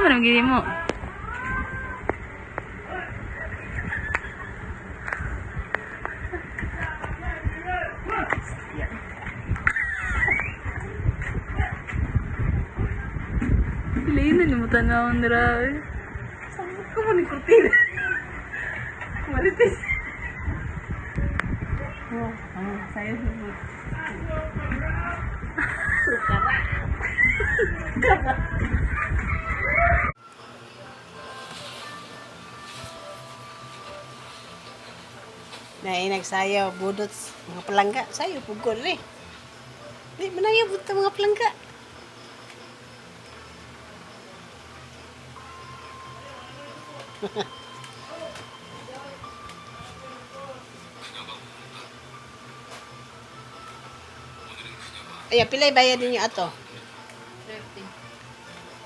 man ang gini mo? Piliin na mo tanawang nira. Sambot ko mo ni kurtina. Marites. Oh, saya sebut. Na nagsayaw budot mga palangga sayo pugol di manayaw budot mga palangga. Ay, pilay bayad ninyo ato? 30.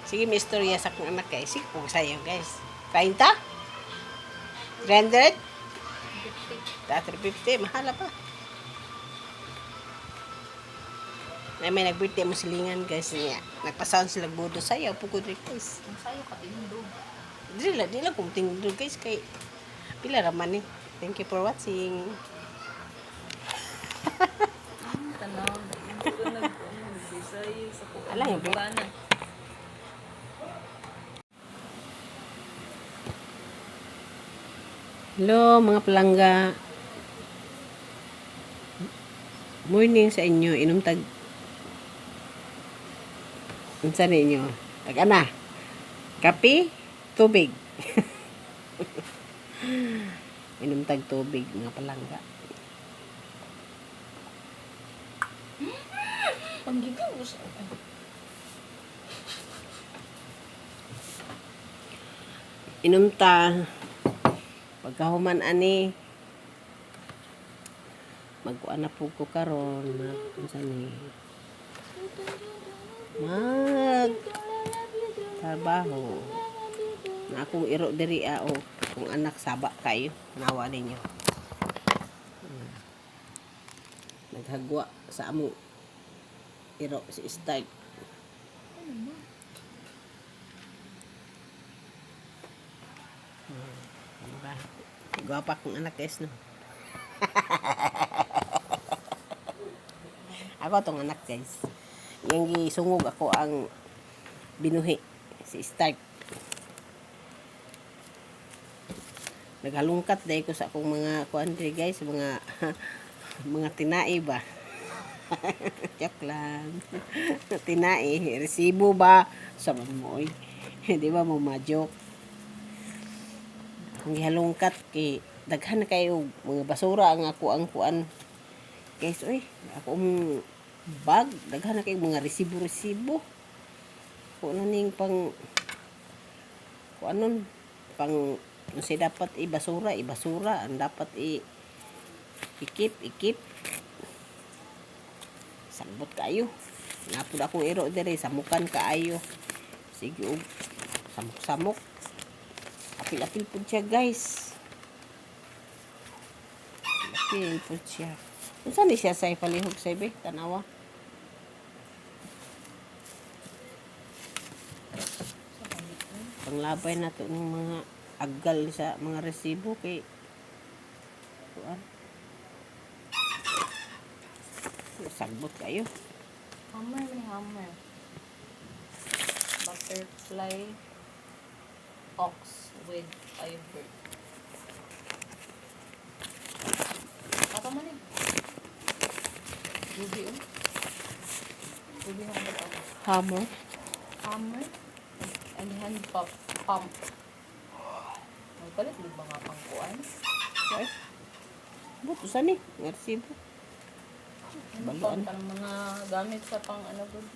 Sige, may istorya sa akong anak guys. Sige, kung sayo guys. 30? 300? 350, mahala pa. May nag-birthday mo silingan guys niya. Nagpasaon sila budo sayo, pugod rin guys. Ang sayo ka tinundog. Di lang kung tingin guys kay pila raman eh. Thank you for watching. Tanaw. Sayo sa kuwan. Ala yung Bana. Hello mga palangga. Morning sa inyo. Inom tag unsa ninyo? Tag ana? Kape? Tubig. Inom tag tubig mga palangga. Panggigawas. Inom ta pagkahuman ani magkuan na pug ko karon unsa ni mag trabaho na akong iro diri o kung anak saba kayo nawa ninyo naghagwa sa amo iro si start diba gwapa kong anak guys no. Ako tong anak guys yung gisungog ako ang binuhi si start naghalungkat dahil ko sa akong mga kuandre guys mga mga tinai ba. Joke lang. Tinai resibo ba sa mamoy. Di ba mo ma-joke ang gihalungkat kay daghan na kayo mga basura ang ako ang kuan guys oy akong bag daghan na kayo mga resibo kung ano ning pang kung anon pang kasi dapat ibasura ang dapat ikip sagbot kayo napud akong iro dire samukan kaayo sige og samok apil pud siya guys apil pud siya unsa ni siya sa palihog sa ibe tanawa panglabay na to ng mga aggal sa mga resibo kay kuan sagbot kayo Hammer. Butterfly ox with fiber. Apa man eh? Ruby oh. Ruby hammer hammer and hand pump. Magpalit ba nga pangkuan? ay buto sa ni resibo Baluan pang mga gamit sa pang ano good.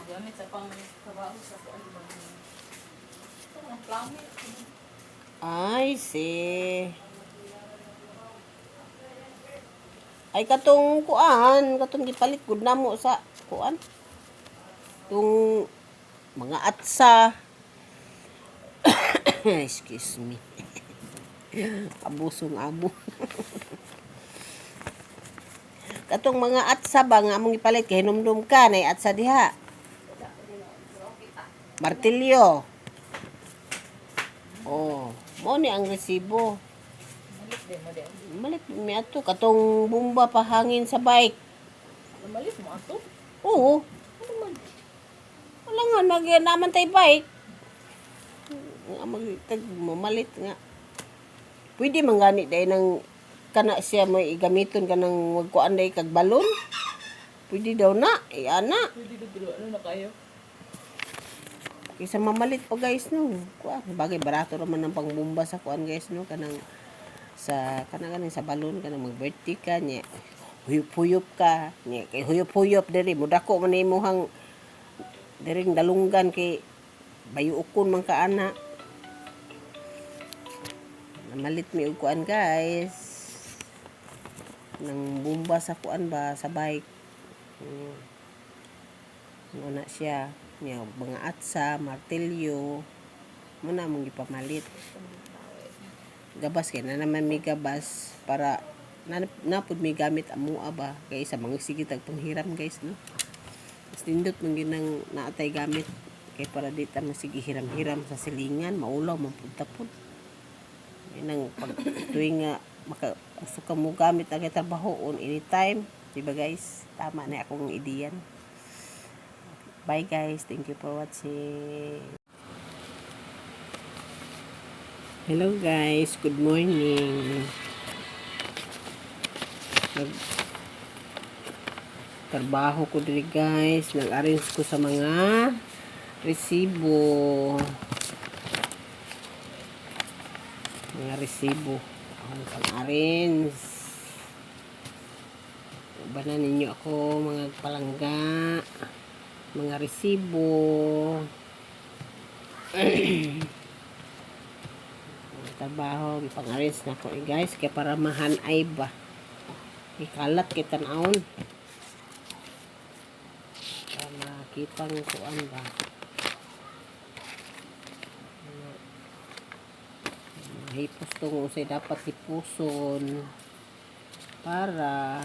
Gamit sa pang trabaho sa kuan ba. Ito mga plummet. ay see ay katong gipalit gud namo sa kuan tung mga atsa excuse me abusong amo katong mga atsa ba nga among ipalit kay hinumdum ka nay atsa diha martilyo Oh, mo ni ang resibo. Malit din mo din. Malit mi ato katong bomba pa hangin sa bike. Malit mo ato. Oo. Ano man? Wala nga naman tay bike. Nga magtag mamalit nga. Pwede man gani dahil nang kana siya may igamiton ka ng wagkuan day kag balon. Pwede daw na, ana. Pwede na pero ano na kayo? Kaysa mamalit pa guys no. Kuan, bagay barato naman ng pangbomba sa kuan guys no kanang sa kanang sa balon kanang mag-birthday ka nya. Huyop-huyop ka, nya kay huyop-huyop diri mo dako man imong diring dalunggan kay bayuokon man ka ana. Namalit mi og kuan guys. Nang bomba sa kuan ba sa bike. Ano na siya, niya mga atsa, martilyo, muna mong ipamalit. Gabas kay na naman may gabas para napod may gamit amua ba kay sa mga sige tag panghiram guys no. Nindot man ginang naatay gamit kay para di ta masige hiram-hiram sa silingan maulaw man pud tapon. Inang pag tuwing nga gusto ka mo gamit ang trabaho on anytime, diba guys? Tama na akong ideyan. Bye guys, thank you for watching. Hello guys, good morning. Trabaho ko diri guys, nag-arrange ko sa mga resibo. Ang pang-arrange. Banan ninyo ako mga palangga, mga resibo. Trabaho, pang-arrange na ko guys kaya para mahanay ba. Ikalat kita naon. Para makita ng kuan ba. Hipos tong usay dapat hipuson para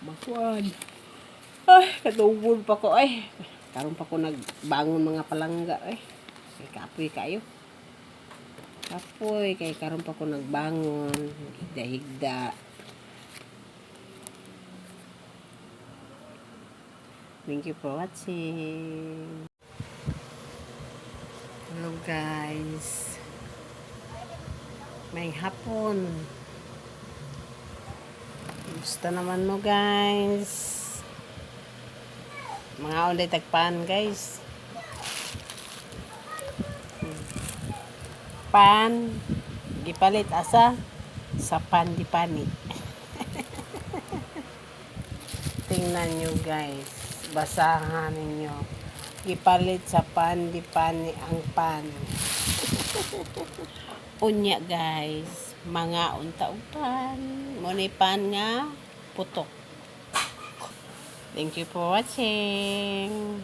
makuan. Ay, katubod pa ko ay. Karon pa ko nagbangon mga palangga ay. Kay kapoy kayo. Kapoy kay karon pa ko nagbangon, higda-higda. Thank you for watching. Hello guys. May hapon. Gusto naman mo guys. Mga ulit tagpan guys. Pan gipalit asa sa pan di pani. Tingnan nyo guys. Basahan ninyo. Gipalit sa pan di pani ang pan. Unya guys, mga unta-untan money pan nga putok. Thank you for watching.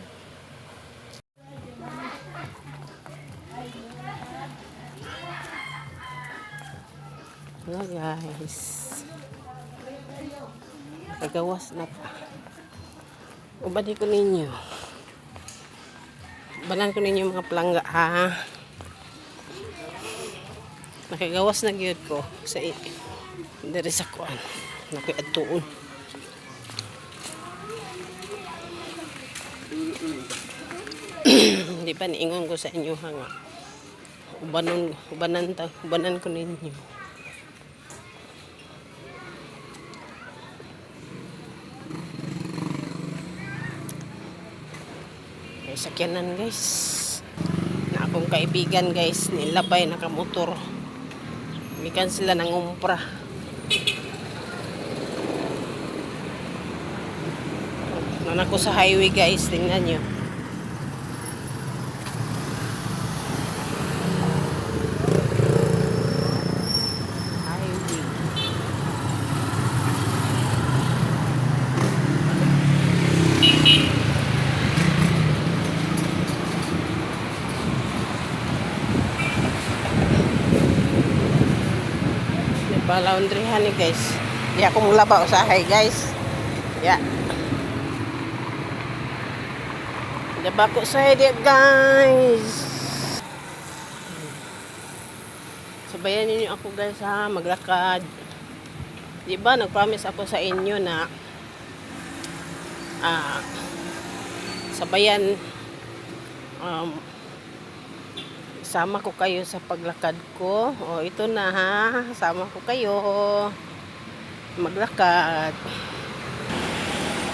Hello guys, nagawas na pa. Ubadi ko ninyo. Balan ko ninyo mga palangga ha. Nakagawas na gyud ko sa diri sa kuan. Nakiadtuon. Di ba niingon ko sa inyo ha nga. Ubanan ko ninyo. May sakyanan guys. Na akong kaibigan guys, nilabay nakamotor. Mikan sila ng umpra. Nan ako sa highway guys, tingnan nyo. Laundryhan ni guys. Di ako mulaba usahay guys. Ya. Laba ko usahay di guys. Sabayan niyo ako guys ha, maglakad. Di ba, nag-promise ako sa inyo na sabayan sama ko kayo sa paglakad ko. O ito na ha, sama ko kayo maglakad.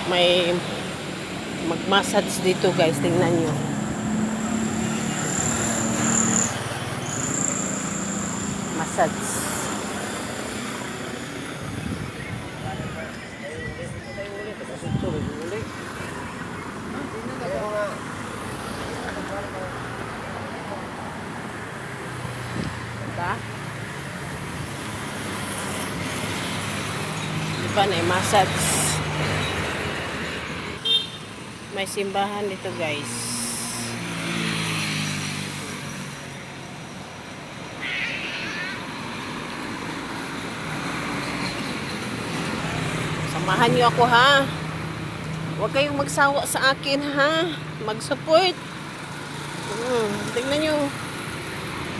May mag-massage dito guys, tingnan nyo. Massage. Diba? Diba na massage. May simbahan dito guys. Samahan niyo ako ha. Huwag kayong magsawa sa akin ha. Mag-support. Tingnan niyo.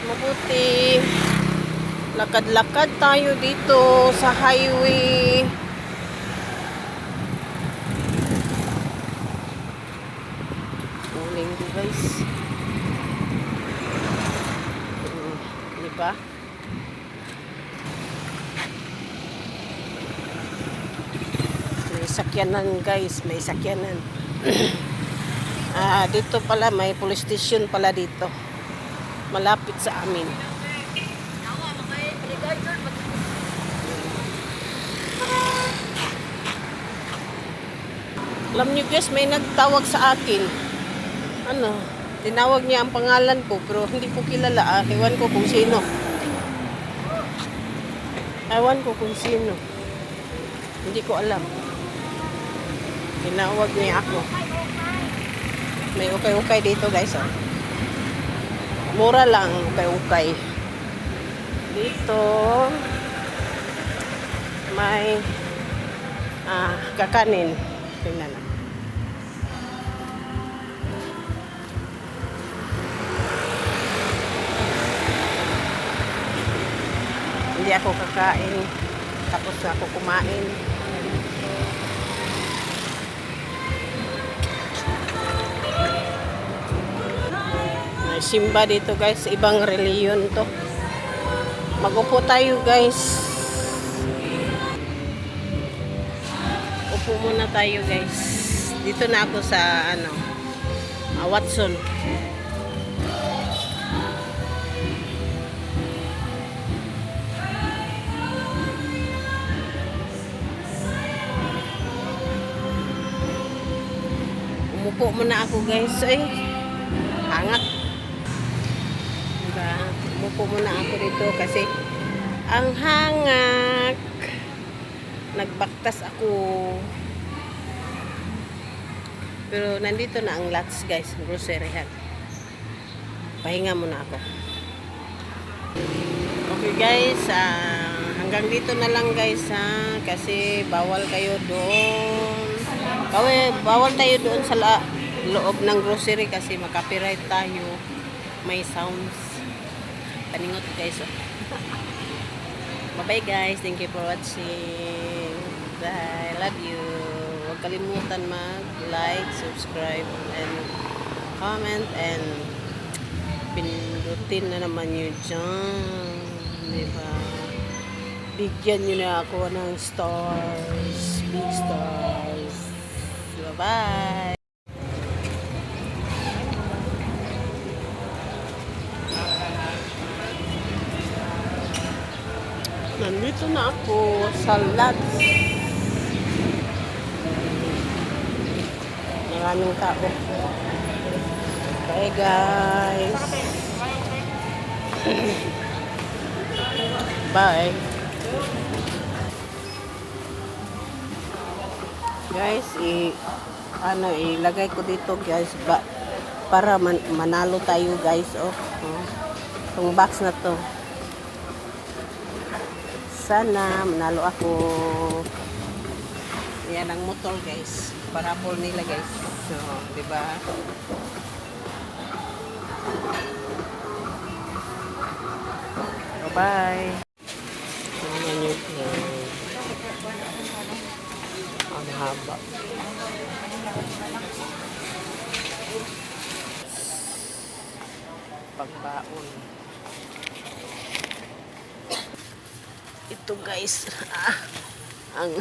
Mabuti. Lakad-lakad tayo dito sa highway. Uling ko guys. Diba? May sakyanan guys. May sakyanan. Dito pala may police station pala dito. Malapit sa amin. Alam niyo guys, may nagtawag sa akin. Ano, tinawag niya ang pangalan ko pero hindi ko kilala. Ewan ko kung sino. Ewan ko kung sino. Hindi ko alam. Tinawag niya ako. May ukay-ukay dito guys. Oh. Mura lang ukay-ukay. Dito may kakanin. Tingnan na. Hindi ako kakain. Tapos na ako kumain. May simba dito guys. Ibang reliyon to. Mag-upo tayo guys. Upo muna tayo guys. Dito na ako sa Watson. Umupo muna ako guys. Ay, hangat. Diba? Umupo muna ako dito kasi ang hangak. Nagbaktas ako. Pero nandito na ang lots guys, groceryhan. Pahinga muna ako. Okay guys, hanggang dito na lang guys ha, kasi bawal kayo doon. Bawal tayo doon sa loob ng grocery kasi makapiright tayo. May sounds. Paningot guys. Bye bye guys, thank you for watching. Bye, love you. Huwag kalimutan mag-like, subscribe, and comment, and pindutin na naman nyo dyan. Diba? Bigyan nyo na ako ng stars. Big stars. Bye-bye. Nandito na ako sa lots. Maraming tao. Bye guys. Bye. Guys, ilagay ko dito guys para manalo tayo guys. Itong box na to. Sana manalo ako. Yan ang motor guys. Parapol nila guys. So, diba? Bye-bye. Ayan yun. Ang haba. Pagbaon. Ito guys. Ang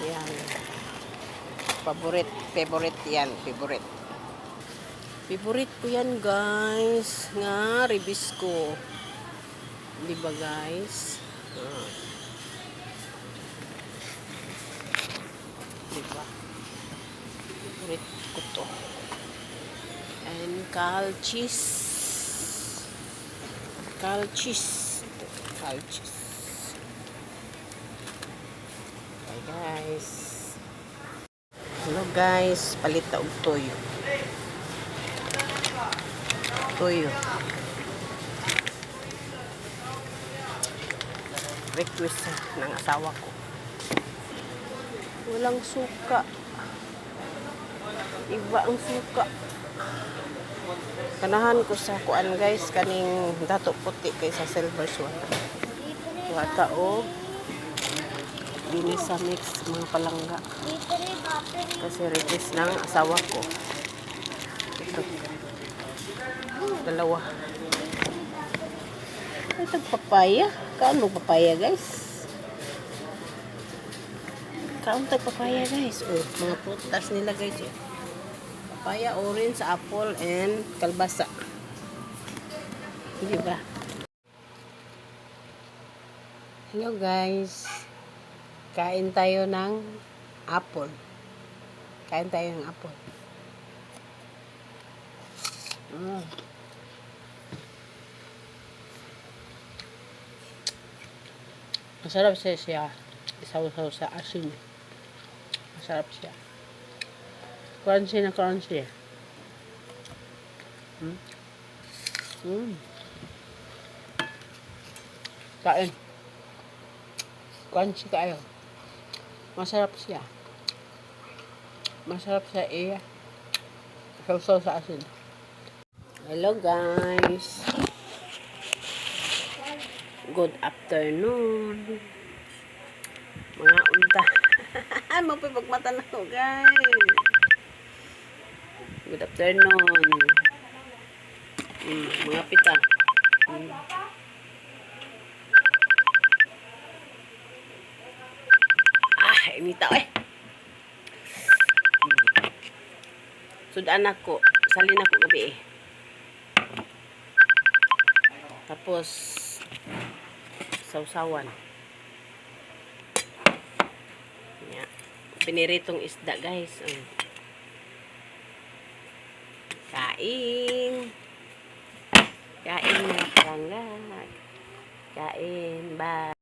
yan. Favorite yan. Favorite ko yan guys. Nga, ribisco. Diba guys? Diba? Favorite ko to. And calchis. Bye guys. Hello guys, palit ta og toyo. Request ng asawa ko. Walang suka. Iba ang suka. Kanahan ko sa kuan guys, kaning dato puti kaysa silver swan. Wata o dini sa mix mga palangga. Kasi request ng asawa ko. Ito. Dalawa. Ito papaya. Kaano papaya guys? Kaano papaya guys? Oh, mga prutas nila guys. Oh. Papaya, orange, apple, and kalbasa. Diba? Hello guys. Kain tayo ng apple. Masarap siya. Isaw-saw sa asin. Masarap siya. Crunchy na crunchy. Kain. Crunchy kayo. Masarap siya. Isaw-saw sa asin. Hello guys. Good afternoon. Mga unta. Mapipagmata na ko guys. Good afternoon. Mga pita. Inita eh. Sudan ako. Salin ako gabi eh. Tapos sausawan. Yeah. Piniritong isda guys. Kain mga palangga. Kain. Bye.